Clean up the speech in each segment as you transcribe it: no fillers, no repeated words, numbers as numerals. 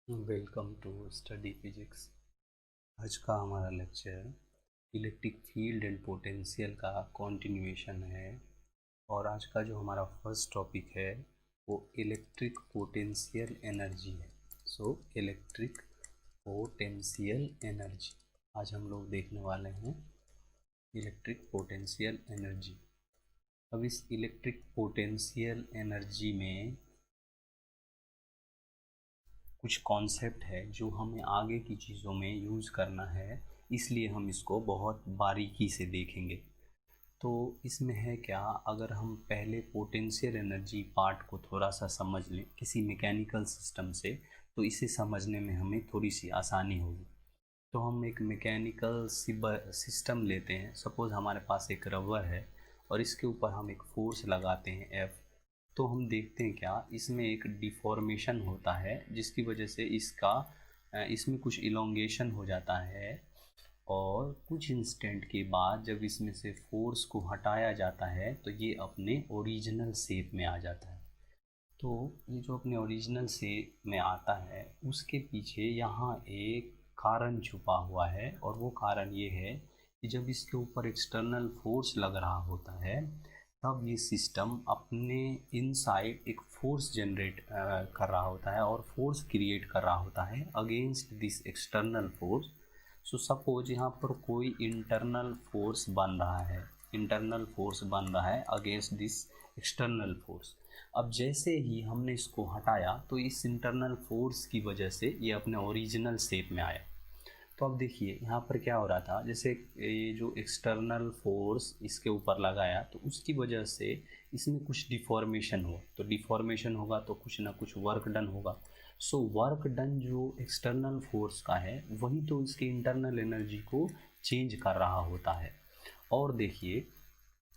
Welcome to study physics. आज का हमारा lecture electric field and potential का कंटिन्यूएशन है। और आज का जो हमारा फर्स्ट टॉपिक है वो इलेक्ट्रिक पोटेंशियल एनर्जी है। इलेक्ट्रिक पोटेंशियल एनर्जी आज हम लोग देखने वाले हैं। Electric potential energy. अब इस इलेक्ट्रिक पोटेंशियल एनर्जी में कुछ कॉन्सेप्ट है जो हमें आगे की चीज़ों में यूज़ करना है, इसलिए हम इसको बहुत बारीकी से देखेंगे। तो इसमें है क्या, अगर हम पहले पोटेंशियल एनर्जी पार्ट को थोड़ा सा समझ लें किसी मैकेनिकल सिस्टम से, तो इसे समझने में हमें थोड़ी सी आसानी होगी। तो हम एक मैकेनिकल सिस्टम लेते हैं। सपोज़ हमारे पास एक रबर है और इसके ऊपर हम एक फोर्स लगाते हैं एफ। तो हम देखते हैं क्या, इसमें एक डिफॉर्मेशन होता है जिसकी वजह से इसमें कुछ इलोंगेशन हो जाता है। और कुछ इंस्टेंट के बाद जब इसमें से फोर्स को हटाया जाता है तो ये अपने ओरिजिनल शेप में आ जाता है। तो ये जो अपने ओरिजिनल शेप में आता है उसके पीछे यहाँ एक कारण छुपा हुआ है, और वो कारण ये है कि जब इसके ऊपर एक्सटर्नल फोर्स लग रहा होता है तब ये सिस्टम अपने इनसाइड एक फोर्स जनरेट कर रहा होता है और फोर्स क्रिएट कर रहा होता है against this external force. So suppose यहाँ पर कोई इंटरनल फोर्स बन रहा है अगेंस्ट दिस एक्सटर्नल फोर्स। अब जैसे ही हमने इसको हटाया तो इस इंटरनल फोर्स की वजह से ये अपने ओरिजिनल शेप में आया। तो अब देखिए यहाँ पर क्या हो रहा था, जैसे ये जो एक्सटर्नल फोर्स इसके ऊपर लगाया तो उसकी वजह से इसमें कुछ डिफॉर्मेशन हो, तो डिफॉर्मेशन होगा तो कुछ ना कुछ वर्क डन होगा। सो वर्क डन जो एक्सटर्नल फोर्स का है वही तो इसके इंटरनल एनर्जी को चेंज कर रहा होता है। और देखिए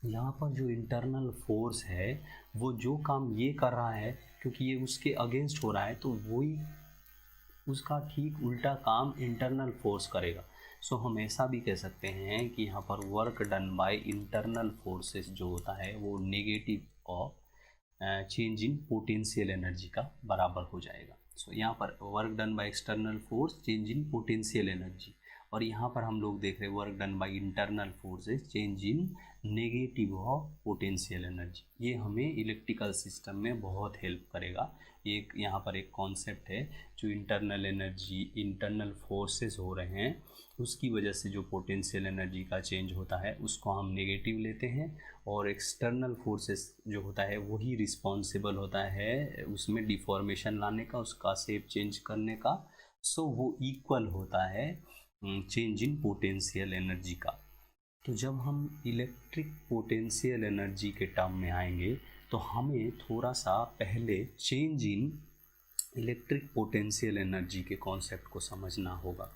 यहाँ पर जो इंटरनल फोर्स है वो जो काम ये कर रहा है, क्योंकि ये उसके अगेंस्ट हो रहा है तो वही उसका ठीक उल्टा काम इंटरनल फोर्स करेगा। सो हम ऐसा भी कह सकते हैं कि यहाँ पर work done by internal forces जो होता है वो negative of change in potential energy का बराबर हो जाएगा। सो यहाँ पर work done by external force change in potential energy, और यहाँ पर हम लोग देख रहे हैं work done by internal forces change in negative of potential energy. ये हमें इलेक्ट्रिकल सिस्टम में बहुत हेल्प करेगा। एक यहाँ पर एक कॉन्सेप्ट है, जो इंटरनल एनर्जी इंटरनल फोर्सेस हो रहे हैं उसकी वजह से जो पोटेंशियल एनर्जी का चेंज होता है उसको हम नेगेटिव लेते हैं, और एक्सटर्नल फोर्सेस जो होता है वही रिस्पॉन्सिबल होता है उसमें डिफॉर्मेशन लाने का, उसका शेप चेंज करने का। सो वो इक्वल होता है चेंज इन पोटेंशियल एनर्जी का। तो जब हम इलेक्ट्रिक पोटेंशियल एनर्जी के टर्म में आएंगे तो हमें थोड़ा सा पहले change in electric potential energy के कॉन्सेप्ट को समझना होगा।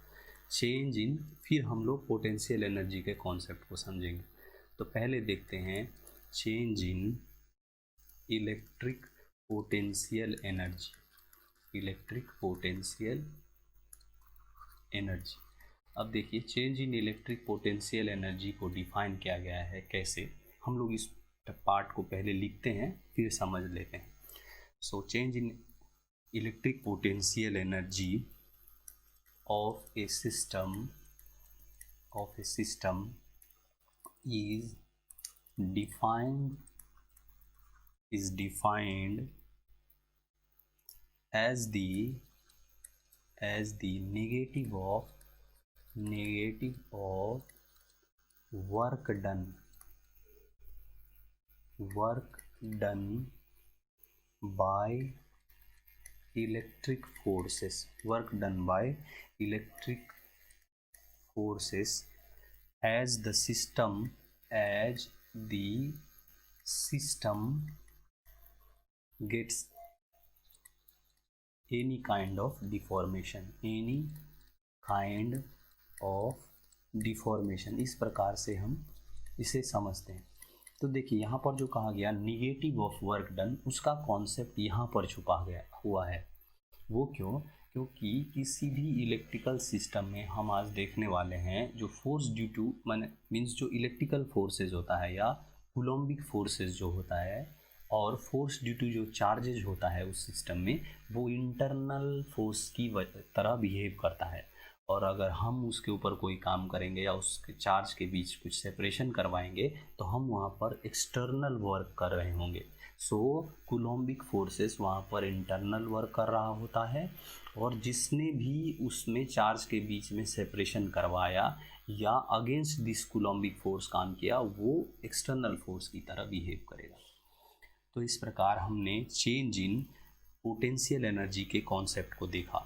चेंज इन, फिर हम लोग पोटेंशियल एनर्जी के कॉन्सेप्ट को समझेंगे। तो पहले देखते हैं change in electric potential energy. Electric potential energy. अब देखिए change in electric potential energy को डिफाइन किया गया है कैसे। हम लोग इस पार्ट को पहले लिखते हैं फिर समझ लेते हैं। सो change in electric potential energy of A system is defined as the negative of work done by electric forces as the system gets any kind of deformation। इस प्रकार से हम इसे समझते हैं। तो देखिए यहाँ पर जो कहा गया निगेटिव ऑफ वर्क डन, उसका कॉन्सेप्ट यहाँ पर छुपा गया हुआ है। वो क्यों? क्योंकि किसी भी इलेक्ट्रिकल सिस्टम में हम आज देखने वाले हैं जो फोर्स ड्यू टू मीन्स जो इलेक्ट्रिकल फोर्सेज होता है या कूलोम्बिक फोर्सेज जो होता है, और फोर्स ड्यू टू जो चार्जेज होता है उस सिस्टम में वो इंटरनल फोर्स की तरह बिहेव करता है। और अगर हम उसके ऊपर कोई काम करेंगे या उसके चार्ज के बीच कुछ सेपरेशन करवाएंगे तो हम वहाँ पर एक्सटर्नल वर्क कर रहे होंगे। सो कूलोम्बिक फोर्सेस वहाँ पर इंटरनल वर्क कर रहा होता है, और जिसने भी उसमें चार्ज के बीच में सेपरेशन करवाया या अगेंस्ट दिस कूलोम्बिक फोर्स काम किया वो एक्सटर्नल फोर्स की तरह बिहेव करेगा। तो इस प्रकार हमने चेंज इन पोटेंशियल एनर्जी के कॉन्सेप्ट को देखा।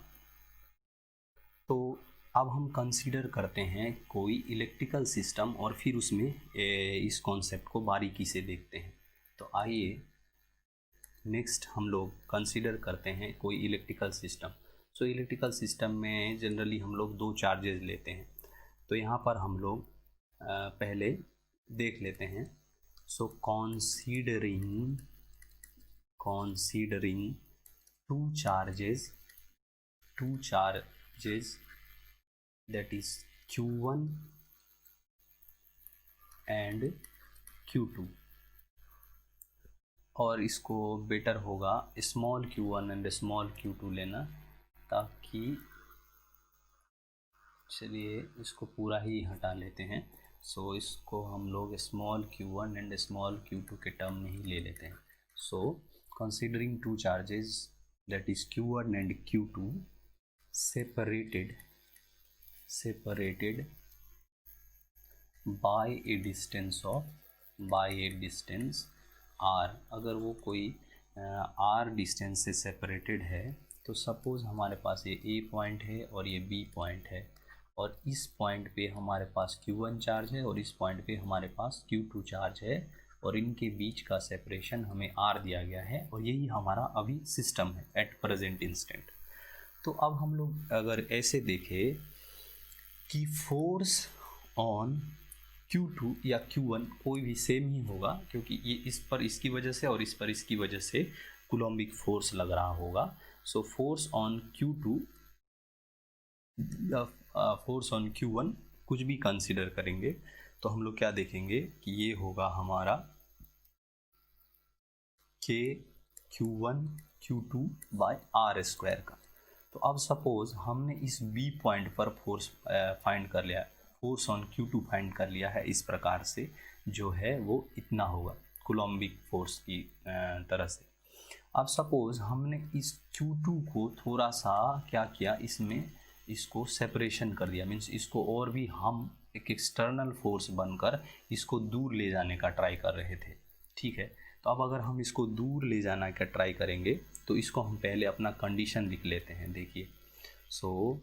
तो अब हम कंसीडर करते हैं कोई इलेक्ट्रिकल सिस्टम और फिर उसमें इस कॉन्सेप्ट को बारीकी से देखते हैं। तो आइए नेक्स्ट हम लोग कंसीडर करते हैं कोई electrical system. So electrical system में जनरली हम लोग दो चार्जेस लेते हैं। तो यहाँ पर हम लोग पहले देख लेते हैं। सो considering two charges that is Q1 and Q2, और इसको बेटर होगा small q1 and small q2 लेना, ताकि चलिए इसको पूरा ही हटा लेते हैं। सो इसको हम लोग small q1 and small q2 के टर्म में ही ले लेते हैं। So considering two charges that is q1 and q2 separated by a distance r। अगर वो कोई r डिस्टेंस से सेपरेटेड है तो सपोज़ हमारे पास ये a पॉइंट है और ये b पॉइंट है, और इस पॉइंट पे हमारे पास q1 चार्ज है और इस पॉइंट पे हमारे पास q2 चार्ज है, और इनके बीच का सेपरेशन हमें r दिया गया है, और यही हमारा अभी सिस्टम है एट प्रेजेंट इंस्टेंट। तो अब हम लोग अगर ऐसे देखें कि फोर्स ऑन Q2 या Q1 कोई भी सेम ही होगा, क्योंकि ये इस पर इसकी वजह से और इस पर इसकी वजह से कूलोम्बिक फोर्स लग रहा होगा। सो फोर्स ऑन Q2 या फोर्स ऑन Q1 कुछ भी कंसीडर करेंगे तो हम लोग क्या देखेंगे कि ये होगा हमारा K Q1 Q2 by R square का। तो अब सपोज़ हमने इस B पॉइंट पर फोर्स फाइंड कर लिया, फोर्स ऑन Q2 फाइंड कर लिया है, इस प्रकार से जो है वो इतना होगा कूलोम्बिक फोर्स की तरह से। अब सपोज़ हमने इस Q2 को थोड़ा सा क्या किया, इसमें इसको सेपरेशन कर दिया, मीन्स इसको और भी हम एक एक्सटर्नल फोर्स बनकर इसको दूर ले जाने का ट्राई कर रहे थे। ठीक है, तो अब अगर हम इसको दूर ले जाना का ट्राई करेंगे तो इसको हम पहले अपना कंडीशन लिख लेते हैं। देखिए, सो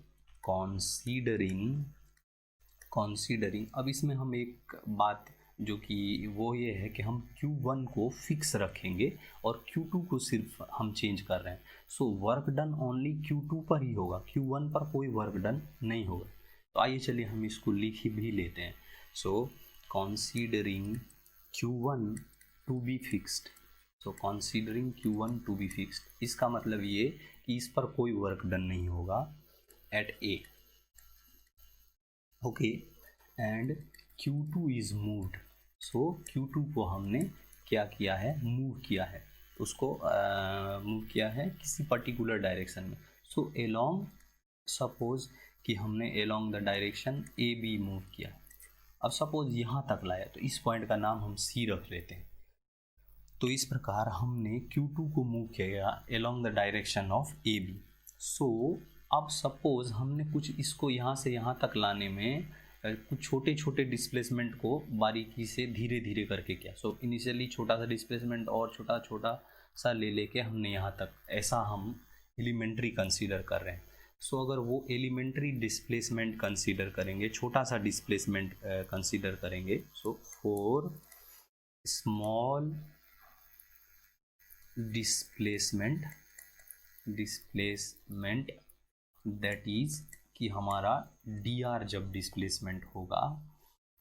कॉन्सीडरिंग अब इसमें हम एक बात जो कि वो ये है कि हम Q1 को फिक्स रखेंगे और Q2 को सिर्फ हम चेंज कर रहे हैं। So work done only Q2 पर ही होगा, Q1 पर कोई वर्क डन नहीं होगा। तो आइए चलिए हम इसको लिख ही भी लेते हैं। सो considering Q1 to be fixed, इसका मतलब ये कि इस पर कोई वर्क डन नहीं होगा at A, okay, and Q2 is moved. So Q2 को हमने क्या किया है, मूव किया है, उसको मूव किया है किसी पर्टिकुलर डायरेक्शन में। सो एलोंग, सपोज कि हमने along the direction AB move किया। अब सपोज यहाँ तक लाया तो इस पॉइंट का नाम हम C रख लेते हैं। तो इस प्रकार हमने Q2 को मूव किया along the direction of AB। सो अब सपोज हमने कुछ इसको यहाँ से यहाँ तक लाने में कुछ छोटे छोटे डिस्प्लेसमेंट को बारीकी से धीरे धीरे करके किया। सो इनिशियली छोटा सा डिस्प्लेसमेंट और छोटा छोटा सा ले लेके हमने यहाँ तक, ऐसा हम एलिमेंट्री कंसीडर कर रहे हैं। सो अगर वो एलिमेंट्री डिस्प्लेसमेंट कंसीडर करेंगे, छोटा सा डिस्प्लेसमेंट कंसीडर करेंगे, so for small displacement that is कि हमारा dr जब डिस्प्लेसमेंट होगा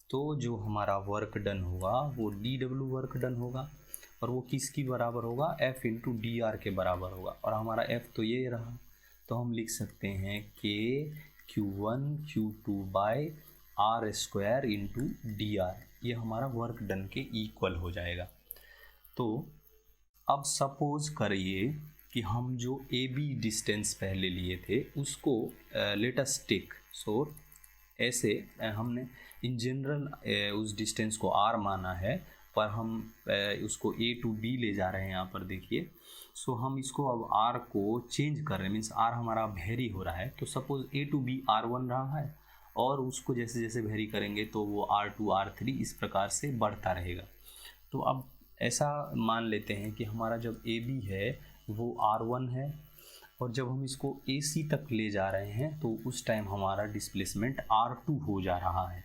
तो जो हमारा वर्क डन होगा वो dw वर्क डन होगा, और वो किसकी बराबर होगा, F इंटू dr के बराबर होगा। और हमारा F तो ये रहा, तो हम लिख सकते हैं K Q1 Q2 by R square into dr, ये हमारा वर्क डन के इक्वल हो जाएगा। तो अब सपोज करिए कि हम जो ए बी डिस्टेंस पहले लिए थे उसको लेट अस टेक, सो ऐसे हमने इन जनरल उस डिस्टेंस को आर माना है, पर हम उसको ए टू बी ले जा रहे हैं यहाँ पर देखिए। सो हम इसको अब आर को चेंज कर रहे हैं, मीन्स आर हमारा वेरी हो रहा है। तो suppose A to be R1 रहा है और उसको जैसे जैसे वेरी करेंगे तो वो R2 R3 इस प्रकार से बढ़ता रहेगा। तो अब ऐसा मान लेते हैं कि हमारा जब ए बी है वो R1 है और जब हम इसको AC तक ले जा रहे हैं तो उस टाइम हमारा डिस्प्लेसमेंट R2 हो जा रहा है।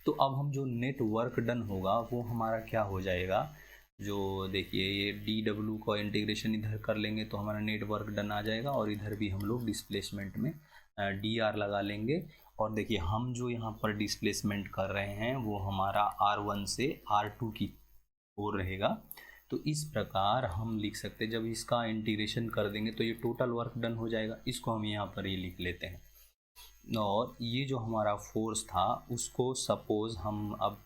तो अब हम जो नेट वर्क डन होगा वो हमारा क्या हो जाएगा, जो देखिए ये dw का इंटीग्रेशन इधर कर लेंगे तो हमारा नेट वर्क डन आ जाएगा और इधर भी हम लोग डिस्प्लेसमेंट में dr लगा लेंगे। और देखिए हम जो यहाँ पर डिस्प्लेसमेंट कर रहे हैं वो हमारा R1 से R2 की ओर रहेगा। तो इस प्रकार हम लिख सकते हैं, जब इसका इंटीग्रेशन कर देंगे तो ये टोटल वर्क डन हो जाएगा। इसको हम यहाँ पर ये लिख लेते हैं। और ये जो हमारा फोर्स था उसको सपोज हम अब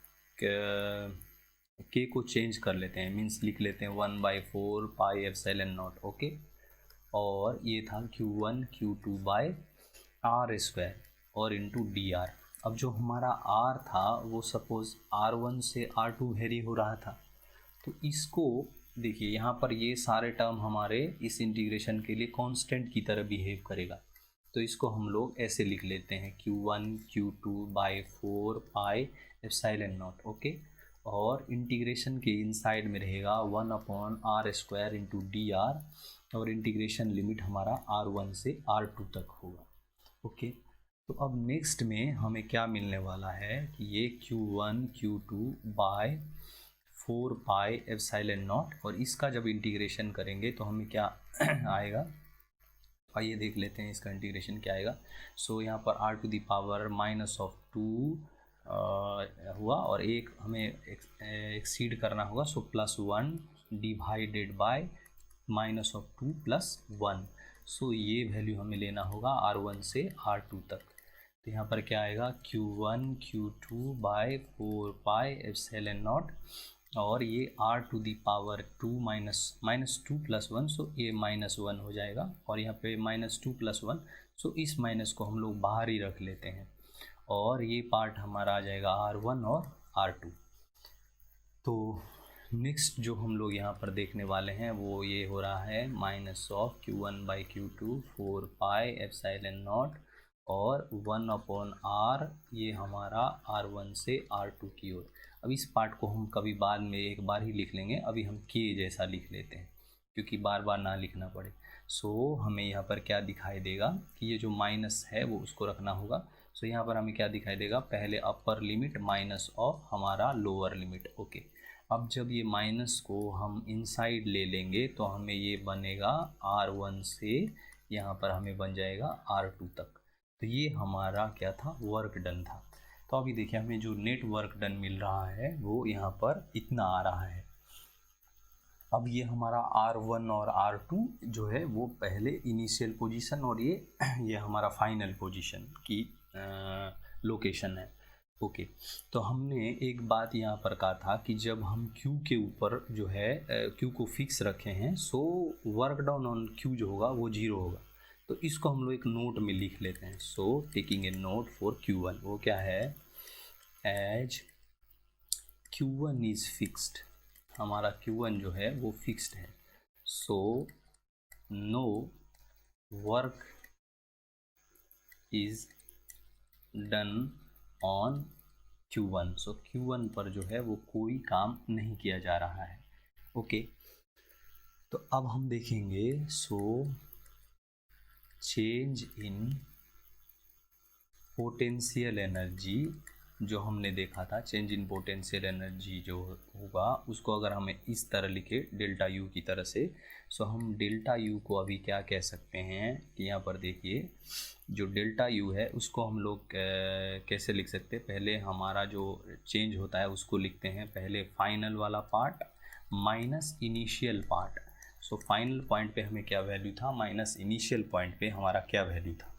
के को चेंज कर लेते हैं, मीन्स लिख लेते हैं 1/4 पाई एप्सिलॉन नॉट, ओके। और ये था Q1 Q2 by R square और इंटू dr। अब जो हमारा R था वो सपोज R1 से R2 वेरी हो रहा था, तो इसको देखिए यहाँ पर ये सारे टर्म हमारे इस इंटीग्रेशन के लिए कांस्टेंट की तरह बिहेव करेगा। तो इसको हम लोग ऐसे लिख लेते हैं Q1 Q2/4 pi epsilon not, okay. और इंटीग्रेशन के इनसाइड में रहेगा 1/r स्क्वायर इंटू dr और इंटीग्रेशन लिमिट हमारा R1 से R2 तक होगा, ओके। तो अब नेक्स्ट में हमें क्या मिलने वाला है कि ये Q1 Q2/4 pi epsilon not और इसका जब इंटीग्रेशन करेंगे तो हमें क्या आएगा, आइए देख लेते हैं इसका इंटीग्रेशन क्या आएगा। सो यहाँ पर r⁻² हुआ और एक हमें एक्सीड करना होगा, सो +1 डिवाइडेड बाय -2 + 1। सो ये वैल्यू हमें लेना होगा R1 से R2 तक। तो यहाँ पर क्या आएगा Q1 Q2/4 pi epsilon not और ये r⁻² -2 + 1, सो ये -1 हो जाएगा और यहाँ पे -2 + 1, सो इस माइनस को हम लोग बाहर ही रख लेते हैं और ये पार्ट हमारा आ जाएगा R1 और R2। तो नेक्स्ट जो हम लोग यहाँ पर देखने वाले हैं वो ये हो रहा है -Q1/Q2 4 पाई एप्सिलॉन नॉट और 1/r, ये हमारा R1 से R2 की ओर। अब इस पार्ट को हम कभी बाद में एक बार ही लिख लेंगे, अभी हम के जैसा लिख लेते हैं क्योंकि बार बार ना लिखना पड़े। सो हमें यहाँ पर क्या दिखाई देगा कि ये जो माइनस है वो उसको रखना होगा। सो यहाँ पर हमें क्या दिखाई देगा, पहले अपर लिमिट माइनस ऑफ हमारा लोअर लिमिट, ओके। अब जब ये माइनस को हम इनसाइड ले लेंगे तो हमें ये बनेगा R1 से यहाँ पर हमें बन जाएगा R2 तक। तो ये हमारा क्या था, वर्क डन था। तो अभी देखिए हमें जो नेट वर्क डन मिल रहा है वो यहाँ पर इतना आ रहा है। अब ये हमारा R1 और R2 जो है वो पहले इनिशियल पोजीशन और ये हमारा फाइनल पोजीशन की लोकेशन है, ओके। तो हमने एक बात यहाँ पर कहा था कि जब हम Q के ऊपर जो है Q को फिक्स रखे हैं, so work down on Q जो होगा वो 0 होगा। तो इसको हम लोग एक नोट में लिख लेते हैं। So taking a note for Q1, वो क्या है, एज Q1 इज फिक्स्ड, हमारा Q1 जो है वो फिक्स्ड है। So no work is done on Q1, so Q1 पर जो है वो कोई काम नहीं किया जा रहा है, ओके। तो अब हम देखेंगे सो चेंज इन पोटेंशियल एनर्जी, जो हमने देखा था चेंज इन पोटेंशियल एनर्जी जो होगा उसको अगर हमें इस तरह लिखे डेल्टा यू की तरह से, सो हम डेल्टा यू को अभी क्या कह सकते हैं कि यहाँ पर देखिए जो डेल्टा यू है उसको हम लोग कैसे लिख सकते हैं। पहले हमारा जो चेंज होता है उसको लिखते हैं, पहले फाइनल वाला part minus initial part. So final point पे हमें क्या वैल्यू था, माइनस इनिशियल पॉइंट पे हमारा क्या वैल्यू था।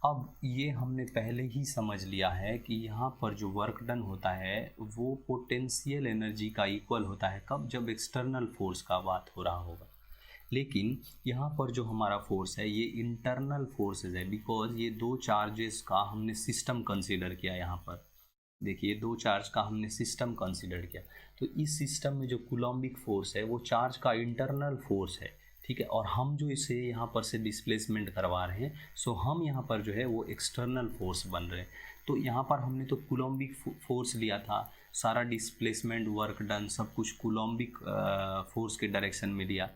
अब ये हमने पहले ही समझ लिया है कि यहाँ पर जो वर्क डन होता है वो पोटेंशियल एनर्जी का इक्वल होता है, कब? जब एक्सटर्नल फोर्स का बात हो रहा होगा। लेकिन यहाँ पर जो हमारा फोर्स है ये इंटरनल फोर्सेस है, बिकॉज ये दो चार्जेस का हमने सिस्टम कंसीडर किया। यहाँ पर देखिए, दो चार्ज का हमने सिस्टम कंसीडर किया, तो इस सिस्टम में जो कूलम्बिक फोर्स है वो चार्ज का इंटरनल फोर्स है, ठीक है। और हम जो इसे यहाँ पर से डिस्प्लेसमेंट करवा रहे हैं, सो हम यहाँ पर जो है वो एक्सटर्नल फोर्स बन रहे हैं। तो यहाँ पर हमने तो कूलम्बिक फोर्स लिया था, सारा डिस्प्लेसमेंट, वर्क डन, सब कुछ कूलम्बिक फोर्स के डायरेक्शन में लिया,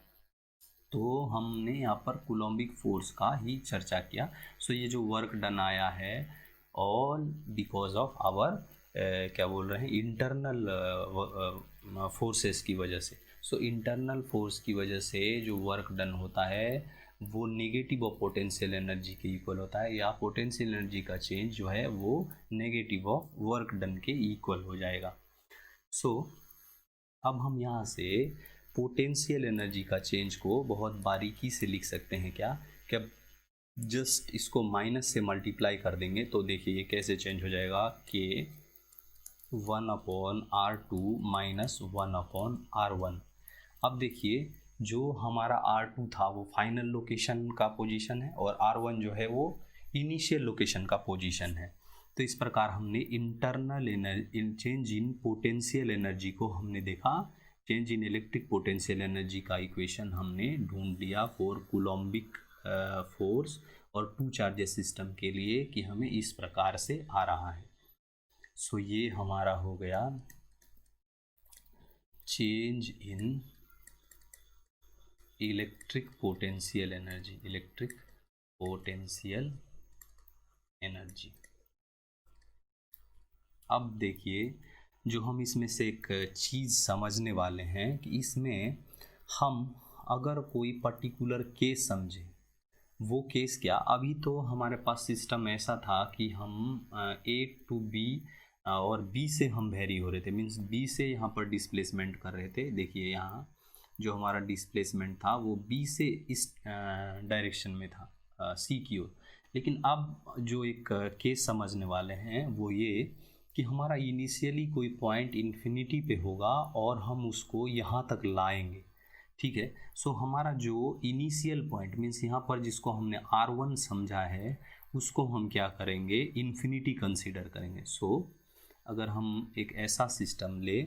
तो हमने यहाँ पर कूलम्बिक फोर्स का ही चर्चा किया। सो ये जो वर्क डन आया है ऑल बिकॉज ऑफ आवर क्या बोल रहे हैं, इंटरनल फोर्सेस की वजह से। सो इंटरनल फोर्स की वजह से जो वर्क डन होता है वो नेगेटिव ऑफ पोटेंशियल एनर्जी के इक्वल होता है, या पोटेंशियल एनर्जी का चेंज जो है वो नेगेटिव ऑफ वर्क डन के इक्वल हो जाएगा। सो अब हम यहाँ से पोटेंशियल एनर्जी का चेंज को बहुत बारीकी से लिख सकते हैं। क्या जस्ट इसको माइनस से मल्टीप्लाई कर देंगे तो देखिए ये कैसे चेंज हो जाएगा कि 1/R2 माइनस 1/R1। अब देखिए जो हमारा R2 था वो फाइनल लोकेशन का पोजीशन है और R1 जो है वो इनिशियल लोकेशन का पोजीशन है। तो इस प्रकार हमने internal energy, change in potential energy को हमने देखा, change in electric potential energy का इक्वेशन हमने ढूंढ लिया फॉर कूलम्बिक फोर्स और टू चार्जेस सिस्टम के लिए कि हमें इस प्रकार से आ रहा है। सो ये हमारा हो गया change in electric potential energy, electric potential energy. अब देखिए जो हम इसमें से एक चीज़ समझने वाले हैं कि इसमें हम अगर कोई पर्टिकुलर केस समझे, वो केस क्या, अभी तो हमारे पास सिस्टम ऐसा था कि हम A to B और B से हम वेरी हो रहे थे, मीन्स B से यहाँ पर डिस्प्लेसमेंट कर रहे थे। देखिए यहाँ जो हमारा डिस्प्लेसमेंट था वो B से इस डायरेक्शन में था, C की ओर। लेकिन अब जो एक केस समझने वाले हैं वो ये कि हमारा इनिशियली कोई पॉइंट इन्फिनिटी पे होगा और हम उसको यहाँ तक लाएंगे, ठीक है। सो हमारा जो इनिशियल पॉइंट मीन्स यहाँ पर जिसको हमने R1 समझा है उसको हम क्या करेंगे, इन्फिनिटी कंसीडर करेंगे। सो अगर हम एक ऐसा सिस्टम ले,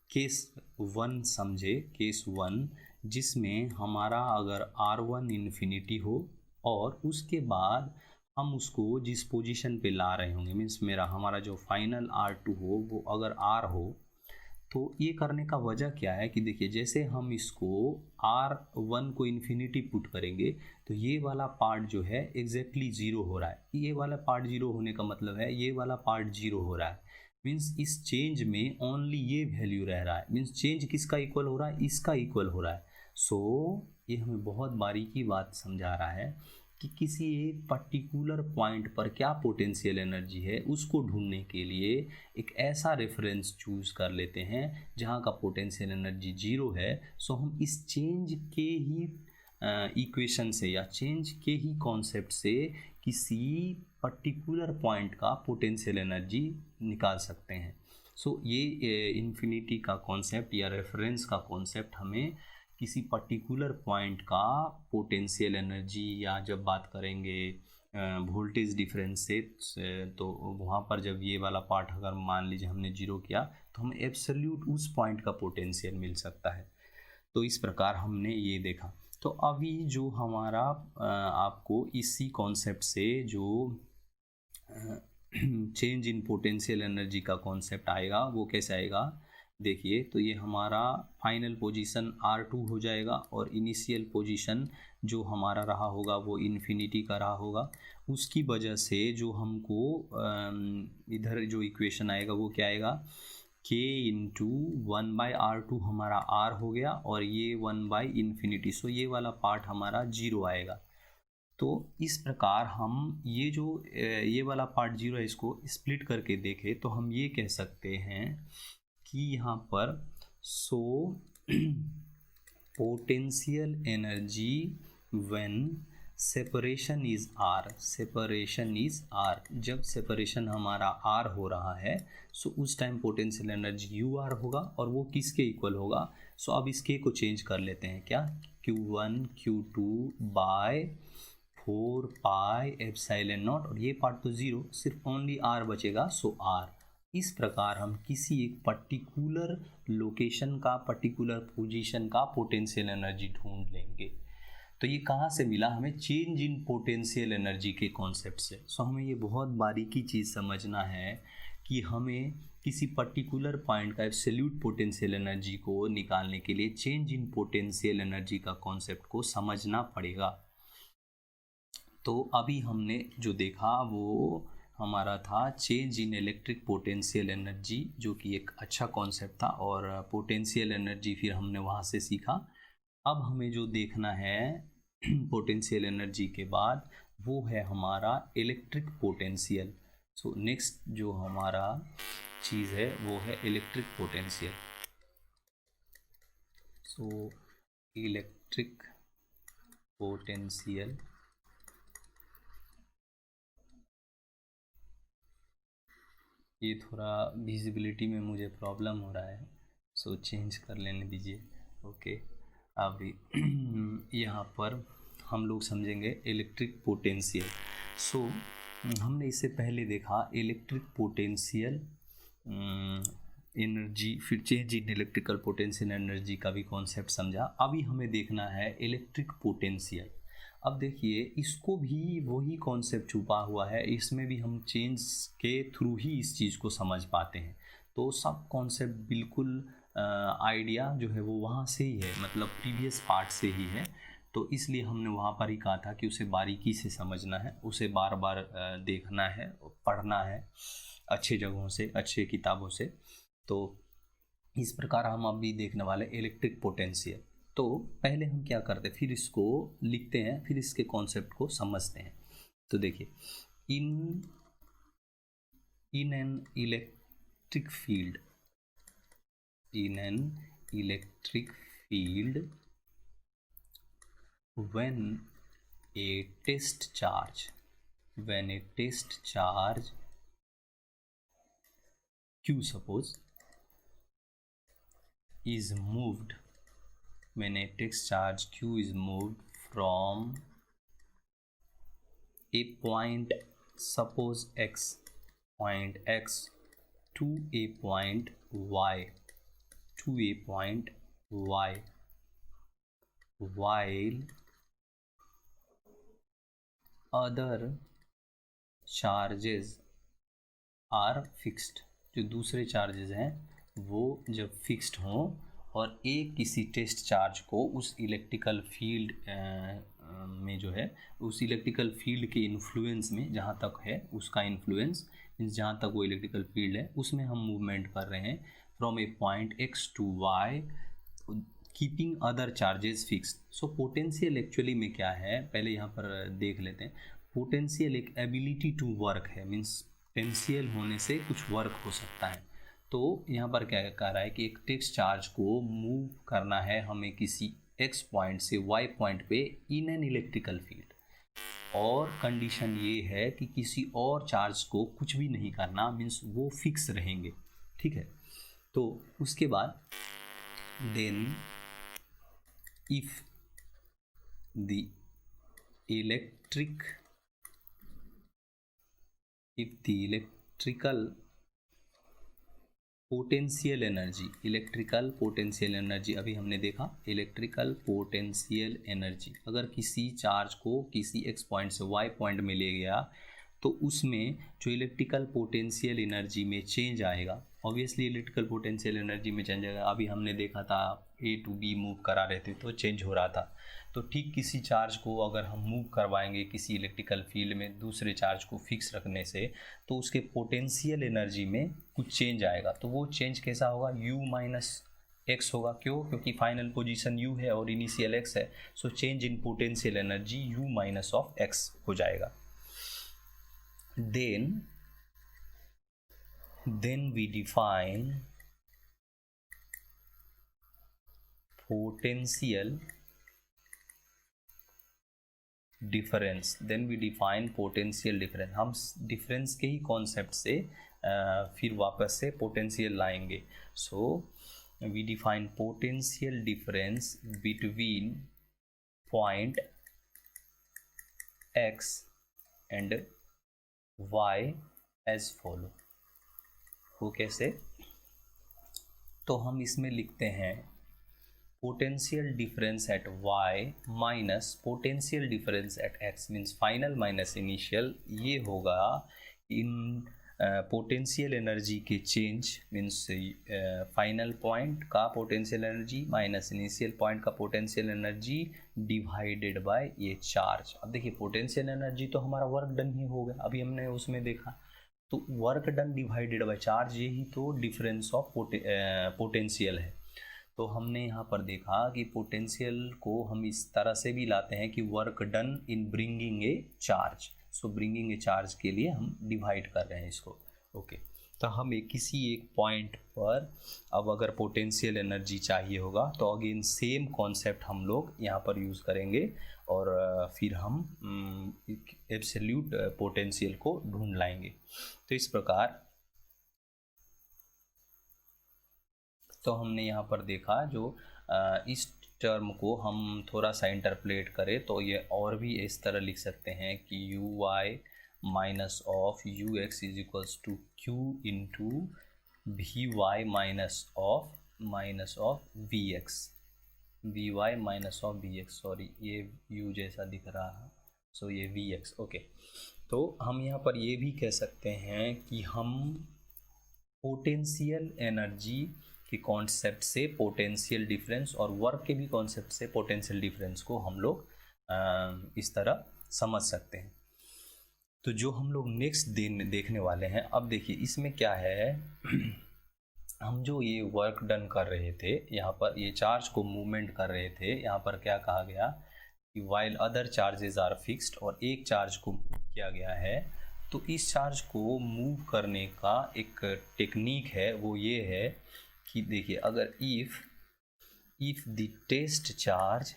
केस 1 समझे, केस 1 जिसमें हमारा अगर R1 इन्फिनिटी हो और उसके बाद हम उसको जिस पोजीशन पे ला रहे होंगे, मीन्स हमारा जो फाइनल R2 हो वो अगर R हो, तो ये करने का वजह क्या है कि देखिए जैसे हम इसको R1 को इन्फिनिटी पुट करेंगे तो ये वाला पार्ट जो है एग्जैक्टली ज़ीरो हो रहा है। ये वाला पार्ट ज़ीरो होने का मतलब है ये वाला पार्ट ज़ीरो हो रहा है, मीन्स इस चेंज में ओनली ये वैल्यू रह रहा है, मीन्स चेंज किसका इक्वल हो रहा है, इसका इक्वल हो रहा है। सो ये हमें बहुत बारीकी बात समझा रहा है कि किसी एक पर्टिकुलर पॉइंट पर क्या पोटेंशियल एनर्जी है उसको ढूंढने के लिए एक ऐसा रेफरेंस चूज़ कर लेते हैं जहाँ का पोटेंशियल एनर्जी जीरो है। सो हम इस चेंज के ही इक्वेशन से या चेंज के ही कॉन्सेप्ट से किसी पर्टिकुलर पॉइंट का पोटेंशियल एनर्जी निकाल सकते हैं। सो ये इन्फिनिटी का कॉन्सेप्ट या रेफरेंस का कॉन्सेप्ट हमें किसी पर्टिकुलर पॉइंट का पोटेंशियल एनर्जी, या जब बात करेंगे वोल्टेज डिफरेंस से, तो वहाँ पर जब ये वाला पार्ट अगर मान लीजिए हमने जीरो किया तो हमें एब्सोल्यूट उस पॉइंट का पोटेंशियल मिल सकता है। तो इस प्रकार हमने ये देखा। तो अभी जो हमारा आपको इसी कॉन्सेप्ट से जो चेंज इन पोटेंशियल एनर्जी का कॉन्सेप्ट आएगा वो कैसे आएगा, देखिए तो ये हमारा फाइनल पोजीशन R2 हो जाएगा और इनिशियल पोजीशन जो हमारा रहा होगा वो इन्फिनिटी का रहा होगा। उसकी वजह से जो हमको इधर जो इक्वेशन आएगा वो क्या आएगा, K इंटू 1/R2 हमारा R हो गया और ये 1/इन्फिनिटी। सो ये वाला पार्ट हमारा जीरो आएगा। तो इस प्रकार हम ये जो ये वाला पार्ट जीरो है इसको स्प्लिट करके देखें तो हम ये कह सकते हैं कि यहाँ पर so potential energy when separation is R, separation is R, जब सेपरेशन हमारा आर हो रहा है सो उस time potential energy U R होगा और वो किसके इक्वल होगा। सो अब इसके को चेंज कर लेते हैं, क्या Q1 Q2 bye 4 pi epsilon not, और ये पार्ट तो ज़ीरो, सिर्फ ओनली आर बचेगा, सो आर। इस प्रकार हम किसी एक पर्टिकुलर लोकेशन का, पर्टिकुलर पोजीशन का पोटेंशियल एनर्जी ढूंढ लेंगे। तो ये कहाँ से मिला हमें, चेंज इन पोटेंशियल एनर्जी के कॉन्सेप्ट से। सो हमें ये बहुत बारीकी चीज़ समझना है कि हमें किसी पर्टिकुलर पॉइंट का एब्सोल्यूट पोटेंशियल एनर्जी को निकालने के लिए चेंज इन पोटेंशियल एनर्जी का कॉन्सेप्ट को समझना पड़ेगा। तो अभी हमने जो देखा वो हमारा था change in electric potential energy, जो कि एक अच्छा कॉन्सेप्ट था, और पोटेंशियल एनर्जी फिर हमने वहाँ से सीखा। अब हमें जो देखना है पोटेंशियल एनर्जी के बाद वो है हमारा इलेक्ट्रिक पोटेंशियल। सो नेक्स्ट जो हमारा चीज़ है वो है electric potential. So electric potential, ये थोड़ा विजिबिलिटी में मुझे प्रॉब्लम हो रहा है, सो चेंज कर लेने दीजिए। ओके, अभी यहाँ पर हम लोग समझेंगे इलेक्ट्रिक पोटेंशियल। सो हमने इससे पहले देखा इलेक्ट्रिक पोटेंशियल एनर्जी, फिर change in electrical potential energy का भी कॉन्सेप्ट समझा। अभी हमें देखना है इलेक्ट्रिक पोटेंशियल। अब देखिए इसको भी वही कॉन्सेप्ट छुपा हुआ है, इसमें भी हम चेंज के थ्रू ही इस चीज़ को समझ पाते हैं। तो सब कॉन्सेप्ट बिल्कुल आइडिया जो है वो वहाँ से ही है, मतलब प्रीवियस पार्ट से ही है। तो इसलिए हमने वहाँ पर ही कहा था कि उसे बारीकी से समझना है, उसे बार बार देखना है, पढ़ना है अच्छे जगहों से, अच्छे किताबों से। तो इस प्रकार हम अभी देखने वाले इलेक्ट्रिक पोटेंशियल। तो पहले हम क्या करते हैं, फिर इसको लिखते हैं, फिर इसके कॉन्सेप्ट को समझते हैं। तो देखिए in an electric field, in an electric field, when a test charge Q, suppose, is moved, when a text charge Q is moved from a point, suppose X, point X to a point Y, while other charges are fixed, जो दूसरे charges हैं वो जब fixed हों और एक किसी test charge को उस इलेक्ट्रिकल फील्ड में जो है, उस इलेक्ट्रिकल फील्ड के इन्फ्लुएंस में, जहाँ तक है उसका इन्फ्लुएंस, जहाँ तक वो इलेक्ट्रिकल फील्ड है उसमें हम मूवमेंट कर रहे हैं from A point X to Y, keeping other charges fixed. So potential actually में क्या है, पहले यहाँ पर देख लेते हैं। पोटेंशियल एक एबिलिटी टू वर्क है, मीन्स पोटेंशियल होने से कुछ वर्क हो सकता है। तो यहाँ पर क्या कह रहा है कि एक टेक्स्ट चार्ज को मूव करना है हमें किसी X पॉइंट से Y पॉइंट पे इन एन इलेक्ट्रिकल फील्ड, और कंडीशन ये है कि किसी और चार्ज को कुछ भी नहीं करना, मीन्स वो फिक्स रहेंगे, ठीक है। तो उसके बाद then if the electrical potential energy, अभी हमने देखा इलेक्ट्रिकल पोटेंशियल एनर्जी, अगर किसी चार्ज को किसी X पॉइंट से Y पॉइंट में ले गया तो उसमें जो इलेक्ट्रिकल पोटेंशियल एनर्जी में चेंज आएगा, ऑब्वियसली इलेक्ट्रिकल पोटेंशियल एनर्जी में चेंज आएगा। अभी हमने देखा था A to B मूव करा रहे थे तो चेंज हो रहा था। तो ठीक किसी चार्ज को अगर हम मूव करवाएंगे किसी इलेक्ट्रिकल फील्ड में दूसरे चार्ज को फिक्स रखने से, तो उसके पोटेंशियल एनर्जी में कुछ चेंज आएगा। तो वो चेंज कैसा होगा, U माइनस एक्स होगा। क्यों? क्योंकि फाइनल पोजीशन U है और इनिशियल X है। So change in potential energy U minus of X हो जाएगा। then we define potential difference, then we define potential difference. हम डिफरेंस के ही कॉन्सेप्ट से फिर वापस से पोटेंशियल लाएंगे। So we define potential difference between point x and y as follow. वो कैसे? तो हम इसमें लिखते हैं potential difference at y minus potential difference at x, means final minus initial. ये होगा इन पोटेंशियल एनर्जी के चेंज, मीन्स फाइनल पॉइंट का potential energy minus initial point का पोटेंशियल एनर्जी डिवाइडेड बाय ये चार्ज। अब देखिए पोटेंशियल एनर्जी तो हमारा वर्क डन ही हो गया, अभी हमने उसमें देखा, तो work done divided by charge, यही तो डिफरेंस ऑफ पोटेंशियल है। तो हमने यहाँ पर देखा कि पोटेंशियल को हम इस तरह से भी लाते हैं कि work done in bringing a charge. So bringing a charge के लिए हम डिवाइड कर रहे हैं इसको। ओके, तो हमें किसी एक पॉइंट पर अब अगर पोटेंशियल एनर्जी चाहिए होगा तो अगेन सेम कॉन्सेप्ट हम लोग यहाँ पर यूज़ करेंगे और फिर हम एब्सोल्यूट पोटेंशियल को ढूंढ लाएंगे। तो इस प्रकार तो हमने यहाँ पर देखा जो इस टर्म को हम थोड़ा सा इंटरप्रेट करें तो ये और भी इस तरह लिख सकते हैं कि U Y minus of U X is equals to Q into V Y minus of V X, V Y minus of V X, sorry ये यू जैसा दिख रहा है, सो ये वी एक्स। ओके, तो हम यहाँ पर ये भी कह सकते हैं कि हम पोटेंशियल एनर्जी के कॉन्सेप्ट से पोटेंशियल डिफरेंस और वर्क के भी कॉन्सेप्ट से पोटेंशियल डिफरेंस को हम लोग इस तरह समझ सकते हैं। तो जो हम लोग नेक्स्ट दिन देखने वाले हैं, अब देखिए इसमें क्या है हम जो ये वर्क डन कर रहे थे, यहाँ पर ये चार्ज को मूवमेंट कर रहे थे, यहाँ पर क्या कहा गया कि while other charges are fixed, और एक चार्ज को मूव किया गया है। तो इस चार्ज को मूव करने का एक टेक्निक है, वो ये है कि देखिए अगर if the test charge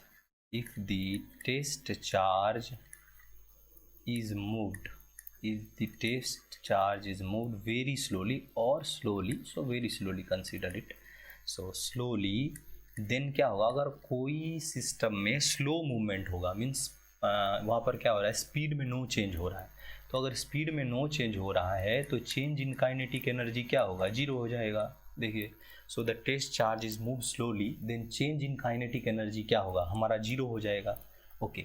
is moved very slowly or slowly, so very slowly consider it, so slowly, then क्या होगा अगर कोई सिस्टम में स्लो मूवमेंट होगा, मीन्स वहाँ पर क्या हो रहा है, स्पीड में नो चेंज हो रहा है। तो अगर स्पीड में नो चेंज हो रहा है तो चेंज इन काइनेटिक एनर्जी क्या होगा, जीरो हो जाएगा। देखिए so the test charge is move slowly, then change in kinetic energy क्या होगा, हमारा जीरो हो जाएगा। ओके,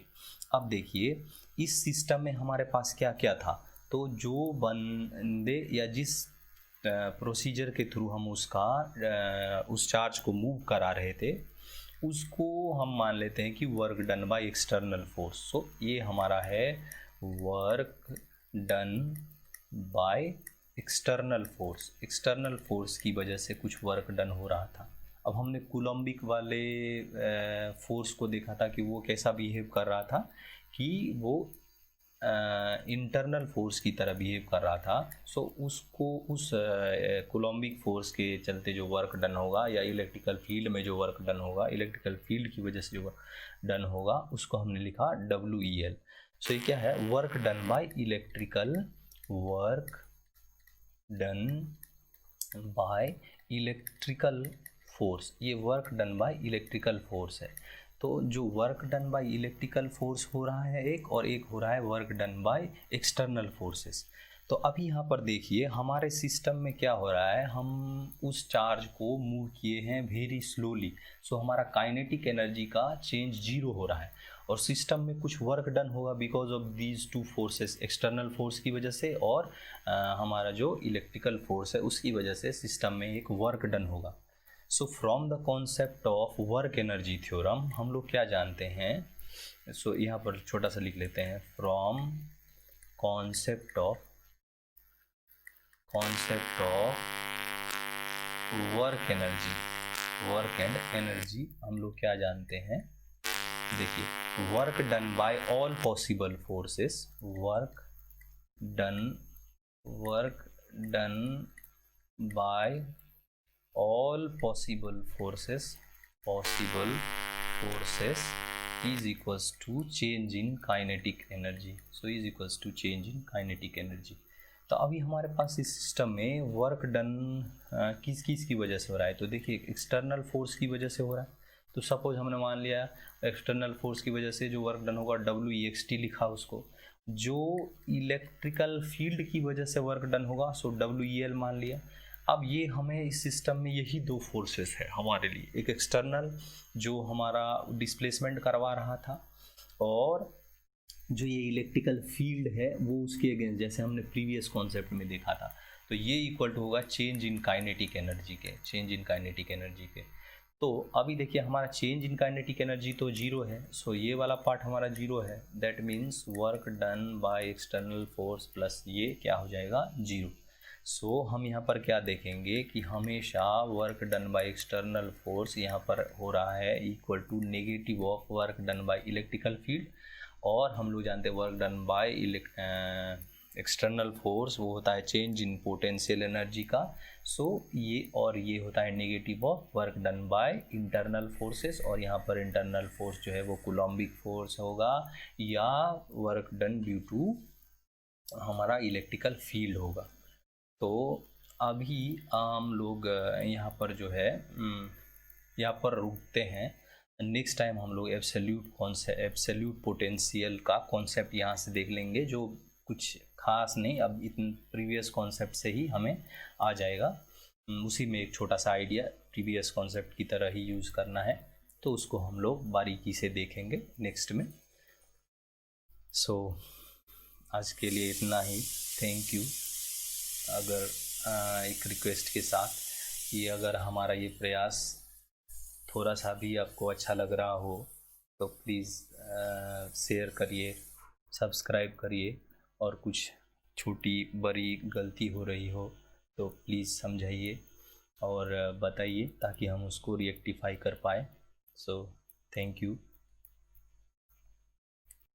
अब देखिए इस सिस्टम में हमारे पास क्या क्या था, तो जो बंदे या जिस प्रोसीजर के थ्रू हम उस चार्ज को मूव करा रहे थे उसको हम मान लेते हैं कि work done by external force. So ये हमारा है work done by external force की वजह से कुछ वर्क डन हो रहा था। अब हमने कूलम्बिक वाले फोर्स को देखा था कि वो कैसा बिहेव कर रहा था, कि वो इंटरनल फोर्स की तरह बिहेव कर रहा था। सो उसको उस कूलम्बिक फोर्स के चलते जो वर्क डन होगा या इलेक्ट्रिकल फील्ड में जो वर्क डन होगा, इलेक्ट्रिकल फील्ड की वजह से जो वर्क डन होगा उसको हमने लिखा WEL। सो ये क्या है, work done by electrical force, ये work done by electrical force है। तो जो work done by electrical force हो रहा है एक, और एक हो रहा है work done by external forces. तो अभी यहाँ पर देखिए हमारे सिस्टम में क्या हो रहा है, हम उस चार्ज को मूव किए हैं वेरी स्लोली, सो हमारा काइनेटिक एनर्जी का चेंज जीरो हो रहा है, और सिस्टम में कुछ वर्क डन होगा because of these two forces, external force की वजह से और हमारा जो इलेक्ट्रिकल फोर्स है उसकी वजह से सिस्टम में एक वर्क डन होगा। So from the concept of work energy theorem हम लोग क्या जानते हैं, सो यहाँ पर छोटा सा लिख लेते हैं, from concept of work and energy हम लोग क्या जानते हैं, देखिए work done by all possible forces, work done by all possible forces is equals to change in kinetic energy. So is equals to change in kinetic energy. तो अभी हमारे पास इस सिस्टम में वर्क डन किस किस की वजह से हो रहा है, तो देखिए एक्सटर्नल फोर्स की वजह से हो रहा है। तो सपोज हमने मान लिया एक्सटर्नल फोर्स की वजह से जो वर्क डन होगा WEXT लिखा उसको, जो इलेक्ट्रिकल फील्ड की वजह से वर्क डन होगा सो WEL मान लिया। अब ये हमें इस सिस्टम में यही दो फोर्सेस है हमारे लिए, एक एक्सटर्नल जो हमारा डिस्प्लेसमेंट करवा रहा था, और जो ये इलेक्ट्रिकल फील्ड है वो उसके अगेंस्ट, जैसे हमने प्रीवियस कॉन्सेप्ट में देखा था। तो ये इक्वल टू होगा चेंज इन काइनेटिक एनर्जी के, चेंज इन काइनेटिक एनर्जी के। तो अभी देखिए हमारा चेंज इन काइनेटिक एनर्जी तो जीरो है, सो ये वाला पार्ट हमारा जीरो है, that means work done by external force plus ये क्या हो जाएगा, जीरो। सो हम यहाँ पर क्या देखेंगे कि हमेशा work done by external force यहाँ पर हो रहा है equal to negative of work done by electrical field, और हम लोग जानते हैं work done by external force वो होता है चेंज इन पोटेंशियल एनर्जी का। सो ये और ये होता है negative of work done by internal forces, और यहाँ पर इंटरनल फोर्स जो है वो कूलम्बिक फोर्स होगा या वर्क डन ड्यू टू हमारा इलेक्ट्रिकल फील्ड होगा। तो अभी हम लोग यहाँ पर जो है यहाँ पर रुकते हैं। नेक्स्ट टाइम हम लोग एब्सोल्यूट पोटेंशियल का कॉन्सेप्ट यहाँ से देख लेंगे, जो कुछ खास नहीं, अब इतने प्रीवियस कॉन्सेप्ट से ही हमें आ जाएगा। उसी में एक छोटा सा आइडिया प्रीवियस कॉन्सेप्ट की तरह ही यूज़ करना है, तो उसको हम लोग बारीकी से देखेंगे नेक्स्ट में। सो आज के लिए इतना ही, थैंक यू। अगर एक रिक्वेस्ट के साथ कि अगर हमारा ये प्रयास थोड़ा सा भी आपको अच्छा लग रहा हो तो प्लीज़ शेयर करिए, सब्सक्राइब करिए, और कुछ छोटी बड़ी गलती हो रही हो तो प्लीज़ समझाइए और बताइए ताकि हम उसको रिएक्टिफाई कर पाए। So thank you.